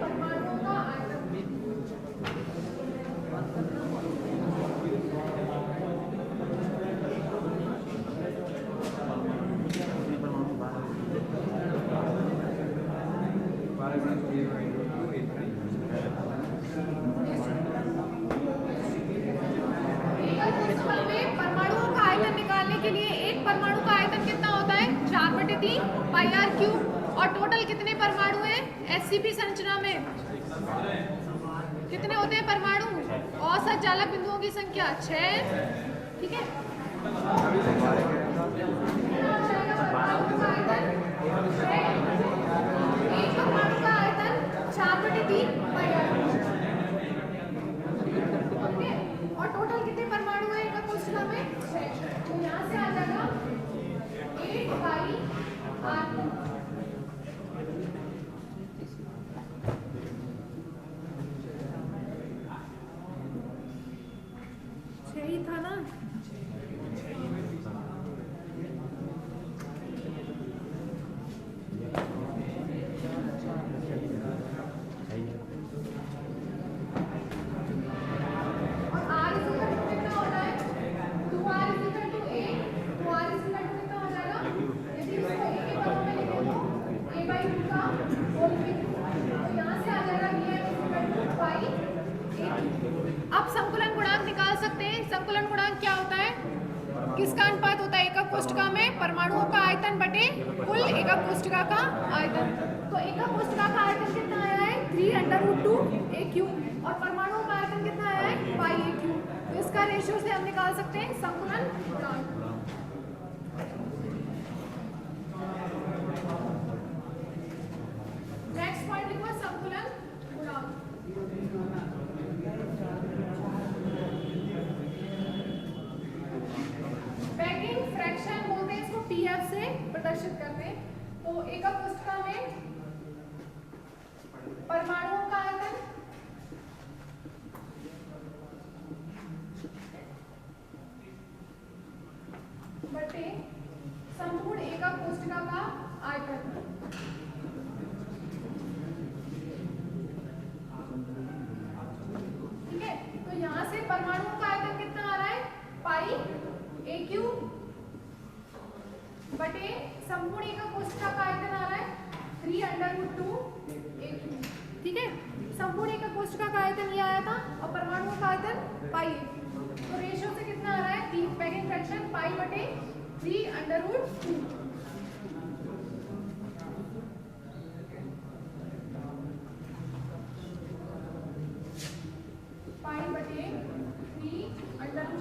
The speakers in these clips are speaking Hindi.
परमाणुओं का आयतन। परमाणुओं का आयतन निकालने के लिए एक परमाणु का आयतन कितना होता है 4/3 पाई आर क्यूब। और टोटल कितने परमाणु हैं एससीपी संरचना में? कितने होते हैं परमाणु? औसत चालक बिंदुओं की संख्या 6। ठीक है, एक परमाणु का आयतन 4/3 पाई आर। और टोटल कितने परमाणु हैं इनका कोष्ठका में? 6। तो यहाँ से आ जाएगा 8 पाई आर। सही था ना? अब संकुलन गुणांक निकाल सकते हैं। संकुलन गुणांक क्या होता है? किसका अनुपात होता है एकक कोष्ठका में परमाणुओं का आयतन बटे कुल एकक कोष्ठका का आयतन। तो एकक कोष्ठका का आयतन कितना आया है 3√2 a क्यूब और परमाणुओं का आयतन कितना आया है पाई a क्यूब। तो इसका रेशियो से हम निकाल सकते हैं संकुलन गुणांक। नेक्स्ट पॉइंट लिखो संकुलन गुणांक। पैकिंग फ्रैक्शन बोलते हैं इसको, पीएफ से प्रदर्शित करते हैं। तो एकक कोष्ठका में परमाणुओं का आयतन बटे संपूर्ण एकक कोष्ठका का आयतन। ठीक है, तो यहां से परमाणुओं का आयतन कितना आ रहा है पाई a क्यूब बटे संपूर्ण एकक कोष्ठका का आयतन आ रहा है 3√2 a क्यूब। ठीक है, संपूर्ण एकक कोष्ठका का आयतन ये आया था और परमाणुओं का आयतन पाई a क्यूब। तो रेशियो से कितना आ रहा है 3 पैकिंग फ्रैक्शन पाई बटे 3√2। पाई बटे 3√2।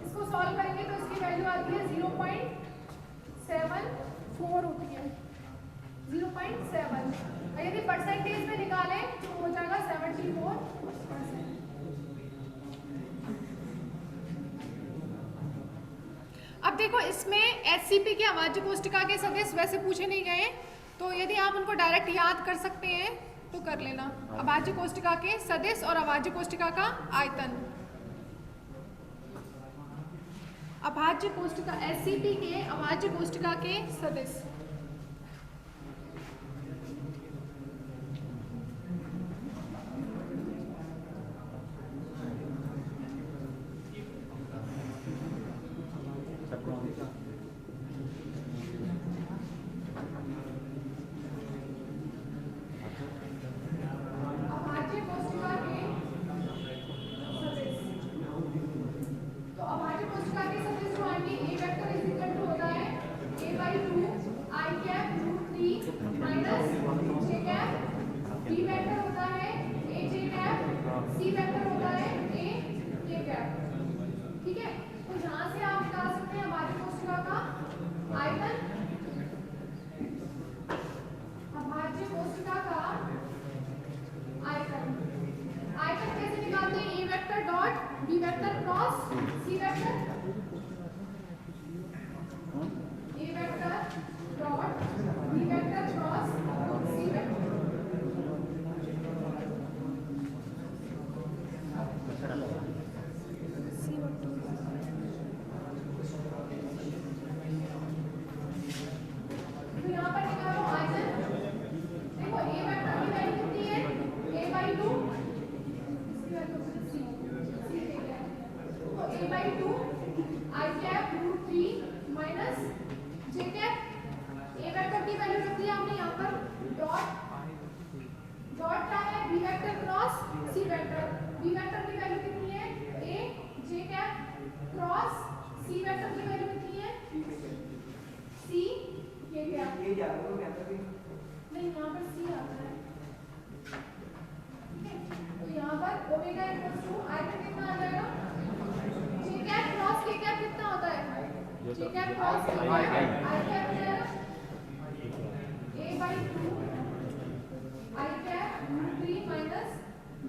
इसको सॉल्व करेंगे तो इसकी वैल्यू आती है 0.74 होती है 0.7। और यदि परसेंटेज में निकालें तो हो जाएगा 74%। अब देखो इसमें एससीपी के अभाज्य कोष्ठका के सदस्य वैसे पूछे नहीं गए, तो यदि आप उनको डायरेक्ट याद कर सकते हैं तो कर लेना। अभाज्य कोष्ठका के सदस्य और अभाज्य कोष्ठका का आयतन। अभाज्य कोष्ठका एससीपी के अभाज्य कोष्ठका के सदस्य। के क्या ये याद करो क्या करें नहीं यहाँ पर सी आता है ठीक है तो यहाँ पर ओमेगा इक्वल्स टू आयतन कितना आ जाएगा जे कैप क्रॉस के कैप कितना होता है जे कैप क्रॉस के कैप आई कैप हो जाएगा a by 2 I cap root 3 minus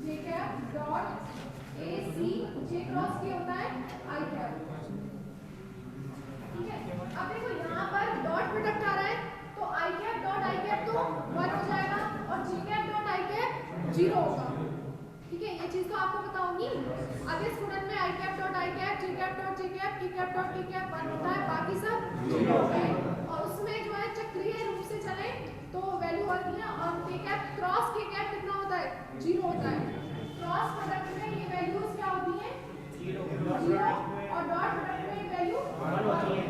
j cap dot a c j cross k होता है I cap ठीक है अब देखो यहाँ पर डॉट प्रोडक्ट आ रहा है तो I cap dot I cap तो 1 हो जाएगा और j cap dot I cap 0 होगा ठीक है ये चीज तो आपको पता होगी आगे स्टूडेंट में I cap dot I cap j cap dot j cap k cap dot k cap 1 होता है बाकी सब 0 होते हैं और उसमें जो है चक्रीय रूप से चले तो वैल्यू आती है और k cap cross k cap कितना होता है 0 होता है क्रॉस प्रोडक्ट में ये वैल्यूज क्या होती हैं 0 और डॉट प्रोडक्ट में ये वैल्यू 1 होती है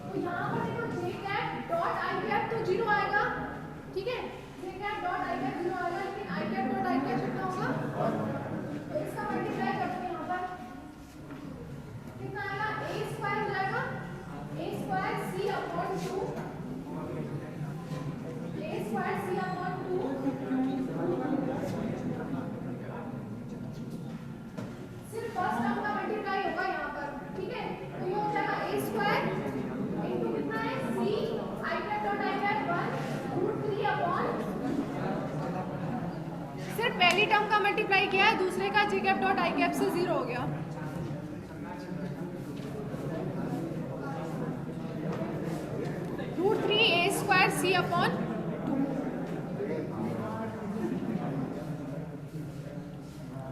तो यहां पर देखो j cap dot i cap तो 0 आएगा ठीक है j cap dot i cap 0 आएगा लेकिन i cap dot i cap कितना होगा तो इसका मल्टीप्लाई करते हैं यहां पर कितना आएगा a स्क्वायर हो जाएगा a square c upon 2 a square c upon 2 सिर्फ फर्स्ट टर्म का मल्टीप्लाई होगा यहाँ पर ठीक है तो ये हो जाएगा a स्क्वायर इनटू कितना है c I cap dot I cap 1 root 3 upon सिर्फ पहली टर्म का मल्टीप्लाई किया है दूसरे का j cap dot I cap से 0 हो गया root 3 a square c upon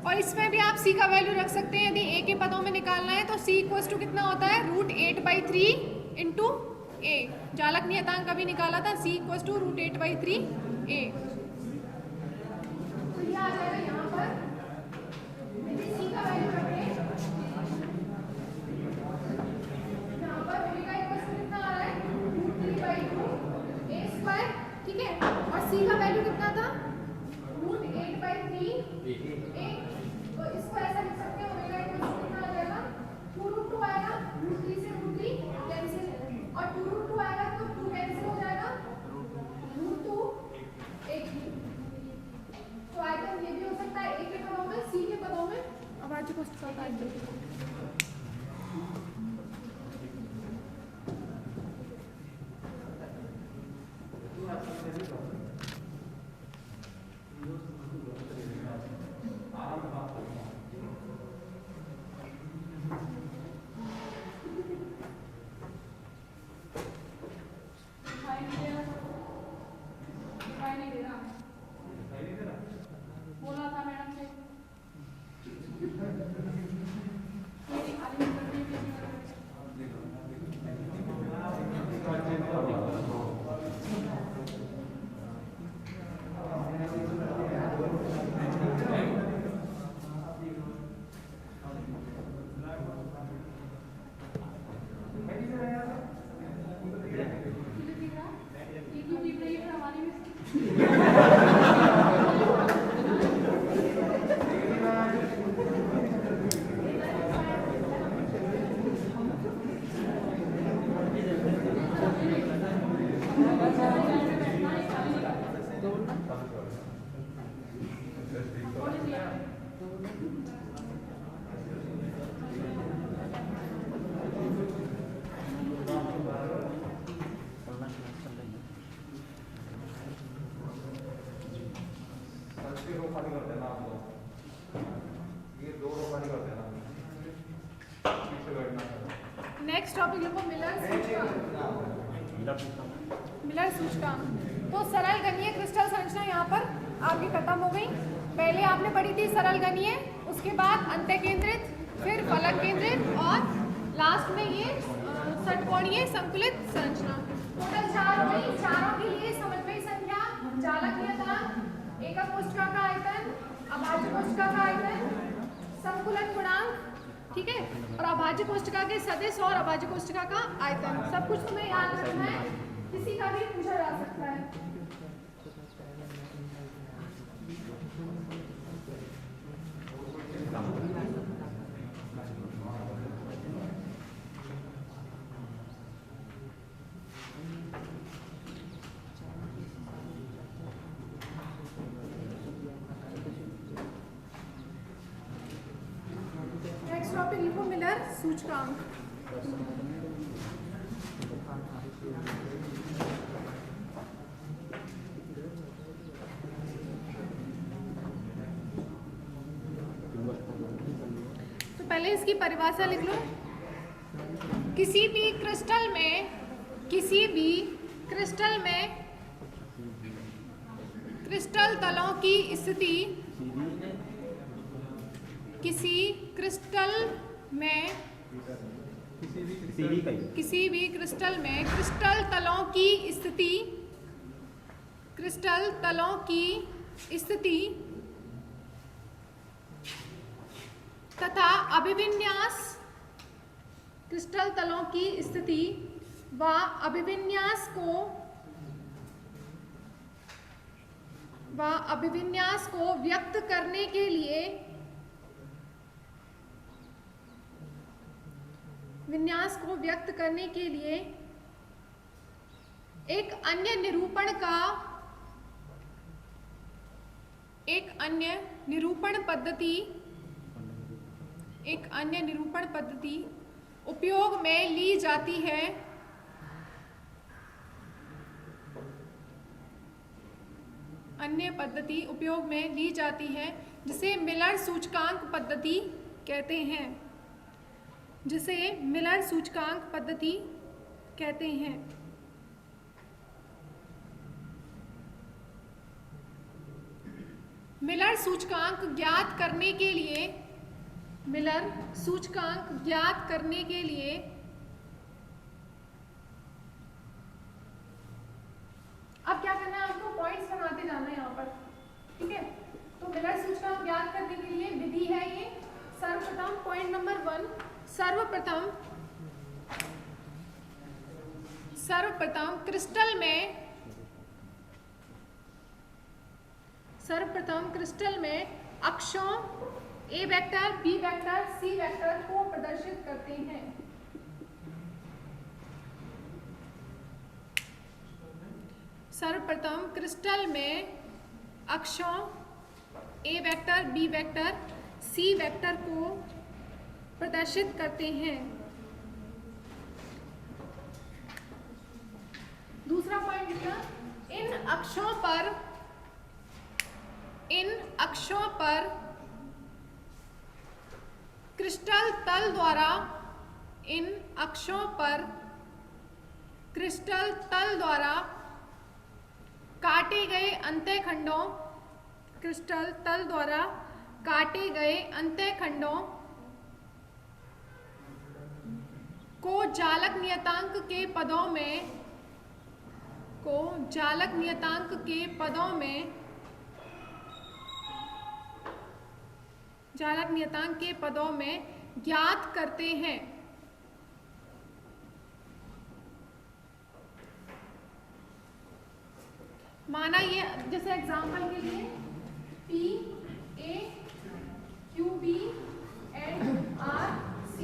और इसमें भी आप c का वैल्यू रख सकते हैं यदि a के पदों में निकालना है तो c इक्वल्स टू कितना होता है रूट 8/3 इंटू a चालक नियतांक कभी निकाला था c equals to root 8/3 a तो ये आ जाएगा यहाँ पर यदि c का वैल्यू रखें यहाँ पर ओमेगा इक्वल्स टू कितना आ रहा है रूट 3/2 a स्क्वायर ठीक है और c का वैल्यू कितना था रूट 8/3 a तो इसको ऐसा लिख सकते हैं ओमेगा इक्वल्स टू कितना आ जाएगा 2 रूट 2 आएगा रूट 3 से रूट 3 कैंसिल और 2 रूट 2 आएगा तो 2 कैंसिल हो जाएगा रूट 2 1 तो आयतन ये भी हो सकता है a के पदों में c के पदों में अभाज्य कोष्ठक का आयतन नेक्स्ट टॉपिक लिखो मिलर सूचकांक तो सरल गणीय क्रिस्टल संरचना यहाँ पर आपकी खत्म हो गई पहले आपने पढ़ी थी सरल गणीय उसके बाद अंत्य केंद्रित फिर फलक केंद्रित और लास्ट में ये षटकोणीय संकुलित संरचना टोटल 4 हुई चारों के लिए समन्वयी संख्या चालक नियतांक एकक कोष्ठका का आयतन अभाज्य कोष्ठका का आयतन संकुलन गुणांक ठीक है और अभाज्य कोष्ठका के सदिश और अभाज्य कोष्ठका का आयतन सब कुछ तुम्हें याद रखना है किसी का भी पूछा जा सकता है सूचकांक। तो पहले इसकी परिभाषा लिख लो। किसी भी क्रिस्टल में क्रिस्टल तलों की स्थिति किसी भी क्रिस्टल में क्रिस्टल तलों की स्थिति तथा अभिविन्यास क्रिस्टल तलों की स्थिति व अभिविन्यास को व्यक्त करने के लिए एक अन्य निरूपण पद्धति उपयोग में ली जाती है। जिसे मिलर सूचकांक पद्धति कहते हैं। मिलर सूचकांक ज्ञात करने के लिए अब क्या करना है आपको, पॉइंट्स बनाते जाना है यहाँ पर, ठीक है। तो मिलर सूचकांक ज्ञात करने के लिए विधि है ये। सर्वप्रथम पॉइंट नंबर 1, सर्वप्रथम क्रिस्टल में अक्षों ए vector, B vector, C vector को प्रदर्शित करते हैं। सर्वप्रथम क्रिस्टल में अक्षों ए vector, B vector, C vector को प्रदर्शित करते हैं। दूसरा पॉइंट लिखना, इन अक्षों पर क्रिस्टल तल द्वारा काटे गए अंतःखंडों को जालक नियतांक के पदों में ज्ञात करते हैं। माना ये, जैसे एग्जांपल के लिए P A Q B and R C,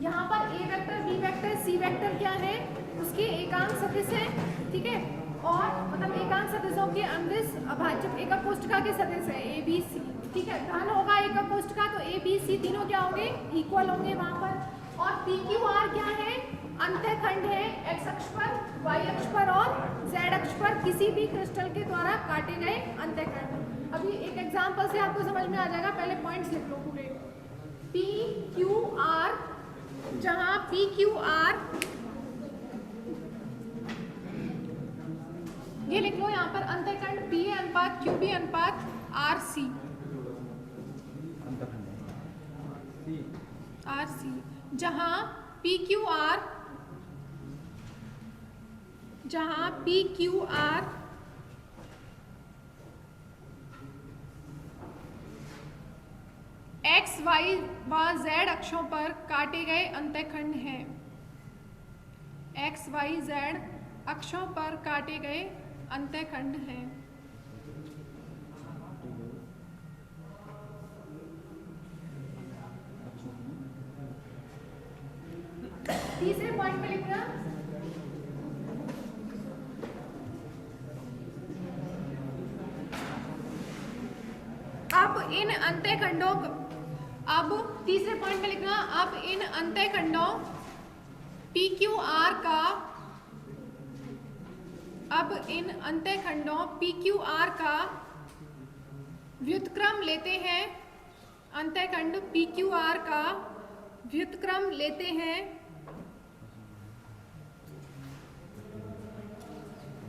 यहाँ पर A vector, B vector, C vector क्या है, उसके एकांक सदिश है, ठीक है। और मतलब एकांक सदिशों के अमृत अभाज्य एकक कोष्ठका के सदिश है A B C, ठीक है। धन होगा एकक कोष्ठका, तो A B C तीनों क्या होंगे, इक्वल होंगे वहां पर। और P Q R क्या है, अंतःखंड है, x अक्ष पर, y अक्ष पर और z अक्ष पर किसी भी क्रिस्टल के द्वारा काटे गए अंतःखंड। अभी एक एग्जांपल से आपको समझ में आ जाएगा, पहले पॉइंट्स लिख लो पूरे। P Q R, जहां P Q R ये लिख लो यहाँ पर अंतःखंड P A अनुपात Q B अनुपात R C, जहां P Q R x, y व z अक्षों पर काटे गए अंतःखंड हैं। x, y, z अक्षों पर काटे गए अंतःखंड हैं। तीसरे पॉइंट पे लिखना, अब तीसरे पॉइंट में लिखना, अब इन अंतःखंडों PQR का व्युत्क्रम लेते हैं, अंतःखंड PQR का व्युत्क्रम लेते हैं,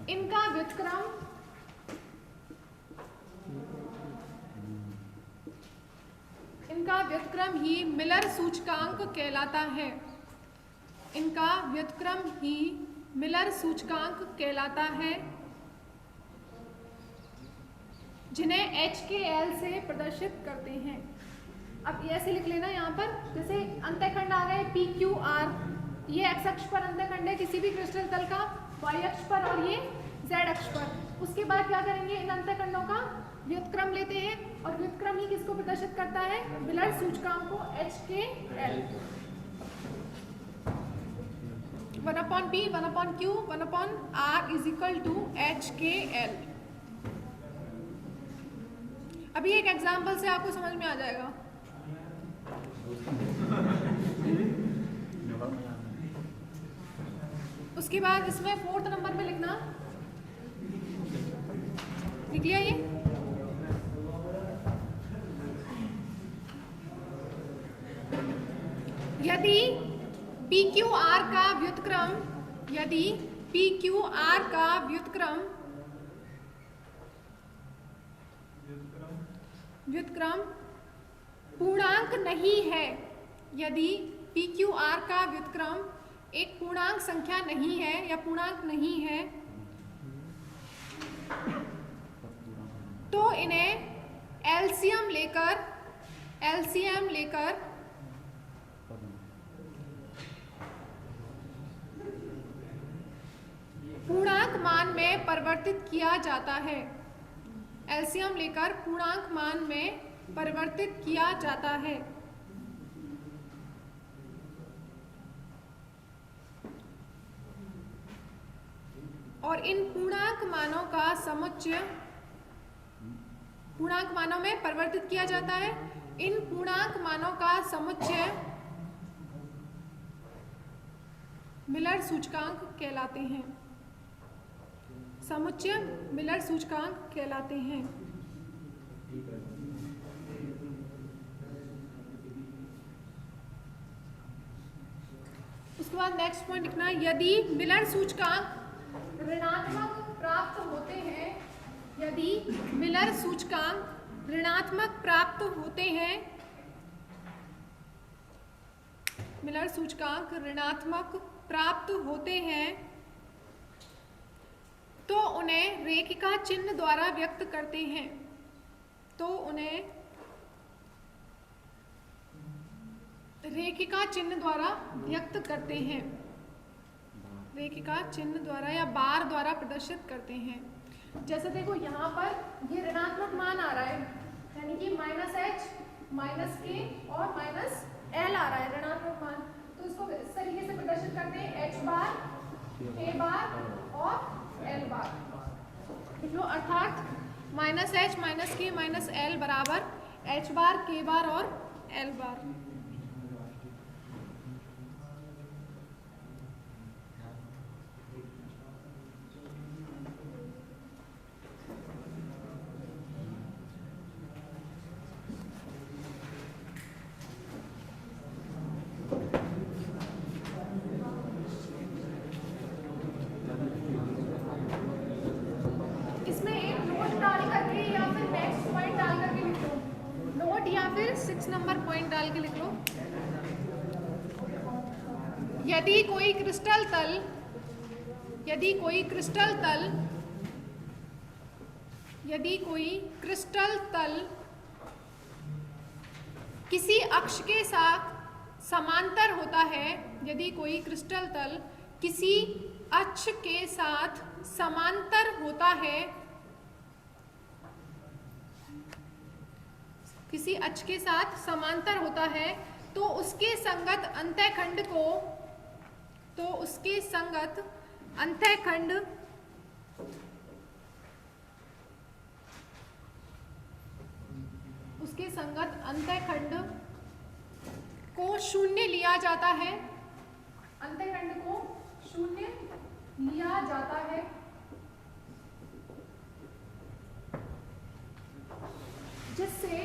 इनका व्युत्क्रम ही मिलर सूचकांक कहलाता है। इनका व्युत्क्रम ही मिलर सूचकांक कहलाता है, जिन्हें HKL से प्रदर्शित करते हैं। अब ऐसे लिख लेना यहाँ पर, जैसे अंतःखंड आ गए PQR, ये x अक्ष पर अंतःखंड है किसी भी क्रिस्टल तल का, y अक्ष पर और ये z अक्ष पर। उसके बाद क्या करेंगे, इन अंतःखंडों का व्युत्क्रम लेते हैं और व्युत्क्रम ही किसको प्रदर्शित करता है, मिलर सूचकांक को HKL। 1/P 1/Q 1/R = HKL। अभी एक एग्जाम्पल से आपको समझ में आ जाएगा। उसके बाद इसमें 4th नंबर पे लिखना, लिख लिया ये, यदि PQR का व्युत्क्रम पूर्णांक नहीं है, यदि PQR का व्युत्क्रम एक पूर्णांक संख्या नहीं है या पूर्णांक नहीं है, तो इन्हें एलसीएम लेकर पूर्णांक मान में परिवर्तित किया जाता है। एलसीएम लेकर पूर्णांक मान में परिवर्तित किया जाता है। और इन पूर्णांक मानों का समुच्चय, पूर्णांक मानों में परिवर्तित किया जाता है। इन पूर्णांक मानों का समुच्चय मिलर सूचकांक कहलाते हैं। समुच्चय मिलर सूचकांक कहलाते हैं। उसके बाद नेक्स्ट पॉइंट लिखना, यदि मिलर सूचकांक ऋणात्मक प्राप्त होते हैं, यदि मिलर सूचकांक ऋणात्मक प्राप्त होते हैं, मिलर सूचकांक ऋणात्मक प्राप्त होते हैं, तो उन्हें रेखिका चिन्ह द्वारा व्यक्त करते हैं। तो उन्हें रेखिका चिन्ह द्वारा व्यक्त करते हैं, रेखिका चिन्ह द्वारा या बार द्वारा प्रदर्शित करते हैं। जैसे देखो यहाँ पर ये ऋणात्मक मान आ रहा है, यानी कि -h, -k और -l आ रहा है ऋणात्मक मान, तो इसको इस तरीके से प्रदर्शित करते हैं, h बार, k बार और l बार। लिख लो, अर्थात -h, -k, -l बराबर h बार, k बार और l बार। इसमें एक नोट डाल करके या फिर नेक्स्ट पॉइंट डाल करके लिख लो, नोट या फिर 6 नंबर पॉइंट डाल के लिख लो। यदि कोई क्रिस्टल तल किसी अक्ष के साथ समांतर होता है, यदि कोई क्रिस्टल तल किसी अक्ष के साथ समांतर होता है, किसी अक्ष के साथ समांतर होता है, तो उसके संगत अंतःखंड को, तो उसके संगत अंतःखंड शून्य लिया जाता है, अंतःखंड को शून्य लिया जाता है, जिससे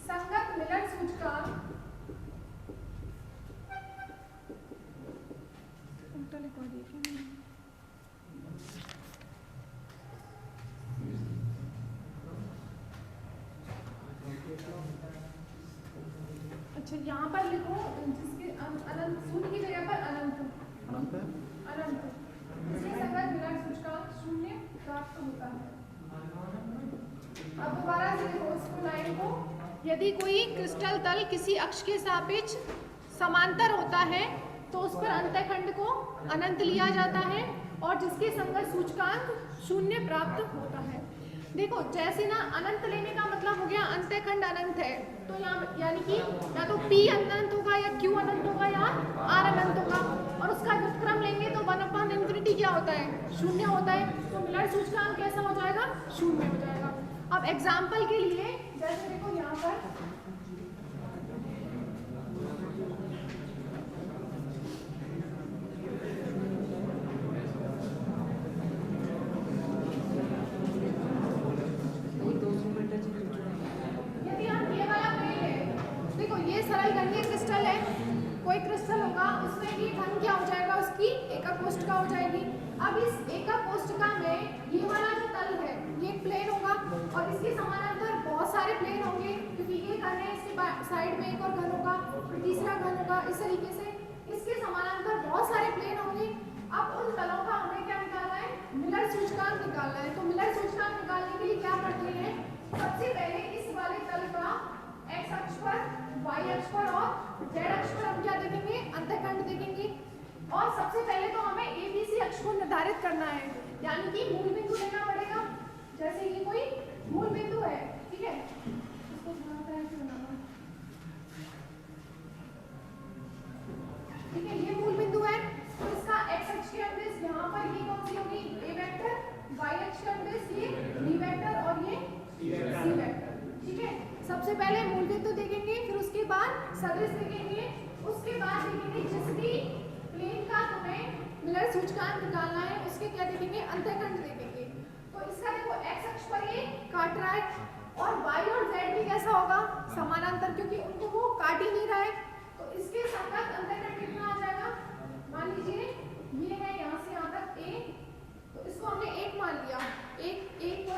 संगत मिलर सूचकांक अच्छा यहाँ पर लिखो जिसके अनंत, शून्य की जगह पर अनंत अनंत इससे संगत मिलर सूचकांक शून्य प्राप्त होता है। अब दोबारा से देखो इसको लाइन को, यदि कोई क्रिस्टल तल किसी अक्ष के सापेक्ष समांतर होता है तो उस पर अंतःखंड को अनंत लिया जाता है और जिसके संगत सूचकांक शून्य प्राप्त होता है। देखो जैसे ना अनंत लेने का मतलब हो गया अंतःखंड अनंत है, तो यहाँ यानी कि या तो P अनंत होगा या Q अनंत होगा या R अनंत होगा, और उसका व्युत्क्रम लेंगे तो 1/∞ क्या होता है, शून्य होता है, तो मिलर सूचकांक कैसा हो जाएगा, शून्य हो जाएगा। अब एग्जाम्पल के लिए जैसे देखो यहाँ पर कोई क्रिस्टल होगा उसमें ये घन क्या हो जाएगा, उसकी एकक कोष्ठिका हो जाएगी। अब इस एकक कोष्ठिका में ये वाला जो तल है ये एक प्लेन होगा और इसके समानांतर बहुत सारे प्लेन होंगे, क्योंकि ये घन है, इसके साइड में एक और घन होगा, फिर तीसरा घन होगा, इस तरीके से इसके समानांतर बहुत सारे प्लेन होंगे। अब उन तलों का हमें क्या निकालना है, मिलर सूचकांक निकालना है। तो मिलर सूचकांक निकालने के लिए क्या करते हैं, सबसे पहले इस वाले तल का x अक्ष पर, y अक्ष पर और z अक्ष पर हम क्या देखेंगे, अंतःखंड देखेंगे। और सबसे पहले तो हमें ABC अक्ष को निर्धारित करना है, यानी कि मूल बिंदु लेना पड़ेगा। जैसे ये कोई मूल बिंदु है, ठीक है, इसको थोड़ा सा ऐसे बनाना, ठीक है, ये मूल बिंदु है, तो इसका x अक्ष के अनुदिश यहाँ पर ये कौन सी होगी, a वेक्टर, y अक्ष के अनुदिश ये b वेक्टर और ये c वेक्टर, ठीक है। सबसे पहले मूल बिंदु देखेंगे, फिर उसके बाद सदिश देखेंगे, उसके बाद देखेंगे जिस भी प्लेन का हमें मिलर सूचकांक निकालना है उसके क्या देखेंगे, अंतःखंड देखेंगे। तो इसका देखो x अक्ष पर ये काट रहा है और y और z भी कैसा होगा, समानांतर, क्योंकि उनको वो काट ही नहीं रहा है, तो इसके संगत अंतःखंड कितना आ जाएगा, मान लीजिए ये है यहाँ से यहाँ तक a, तो इसको हमने 1 मान लिया, 1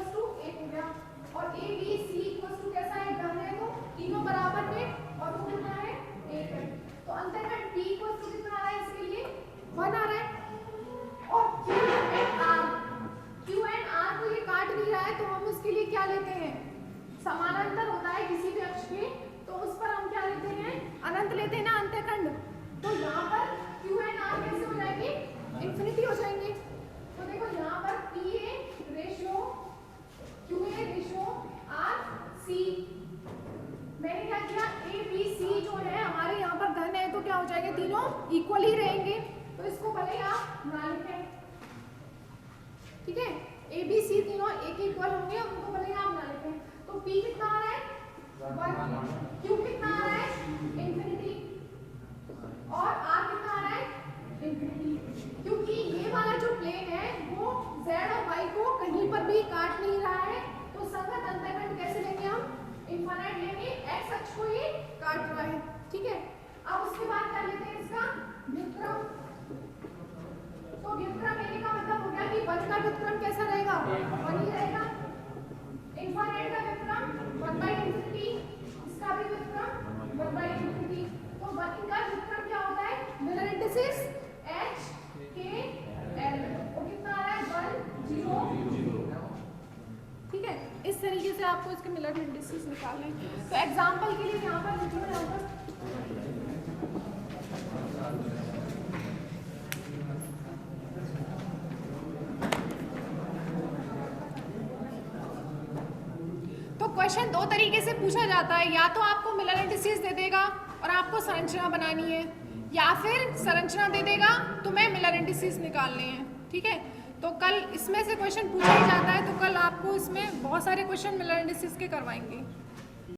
हो गया, और a b c कैसा है, घन है, तो तीनों बराबर में और वो कितना है, 1 है, तो अंतःखंड p कितना आ रहा है, इसके लिए 1 आ रहा है। और q and r को ये काट नहीं रहा है, तो हम उसके लिए क्या लेते हैं, समानांतर होता है किसी भी अक्ष के, तो उस पर हम क्या लेते हैं, अनंत लेते हैं ना, अंतःखंड। तो यहाँ पर q and r कैसे हो जाएंगे, इंफिनिटी हो जाएंगे। तो देखो यहाँ पर pa ratio qa ratio r c, मैंने क्या किया, a b c जो है हमारे यहाँ पर घन है, तो क्या हो जाएगा, तीनों इक्वल ही रहेंगे, तो इसको भले आप ना लिखें, ठीक है, a b c तीनों एक इक्वल होंगे, उनको भले आप ना लिखें। तो p कितना आ रहा है, 1, q कितना आ रहा है, इंफिनिटी, और r कितना आ रहा है, इंफिनिटी, क्योंकि ये वाला जो प्लेन है वो z और y को कहीं पर भी काट नहीं रहा है, तो संगत अंतःखंड कैसे लेंगे हम, इनफाइनाइट लेंगे, x अक्ष को ये काट रहा है, ठीक है। अब उसके बाद क्या लेते हैं, इसका व्युत्क्रम। तो व्युत्क्रम लेने का मतलब हो गया कि 1 का व्युत्क्रम कैसा रहेगा, 1 ही रहेगा, इनफाइनाइट का व्युत्क्रम 1/∞, इसका भी व्युत्क्रम 1/∞, तो 1 का व्युत्क्रम क्या होता है, Miller indices h k l, वो कितना आ रहा है, 1 0, ठीक है। इस तरीके से आपको इसके मिलर इंडिसेस निकालने हैं। तो एग्जांपल के लिए यहाँ पर लिखो, यहाँ पर तो क्वेश्चन 2 तरीके से पूछा जाता है, या तो आपको मिलर इंडिसेस दे देगा और आपको संरचना बनानी है, या फिर संरचना दे देगा तुम्हें मिलर इंडिसेस निकालने हैं, ठीक है। तो कल इसमें से क्वेश्चन पूछा ही जाता है, तो कल आपको इसमें बहुत सारे क्वेश्चन मिलर इंडिसेस के करवाएंगे।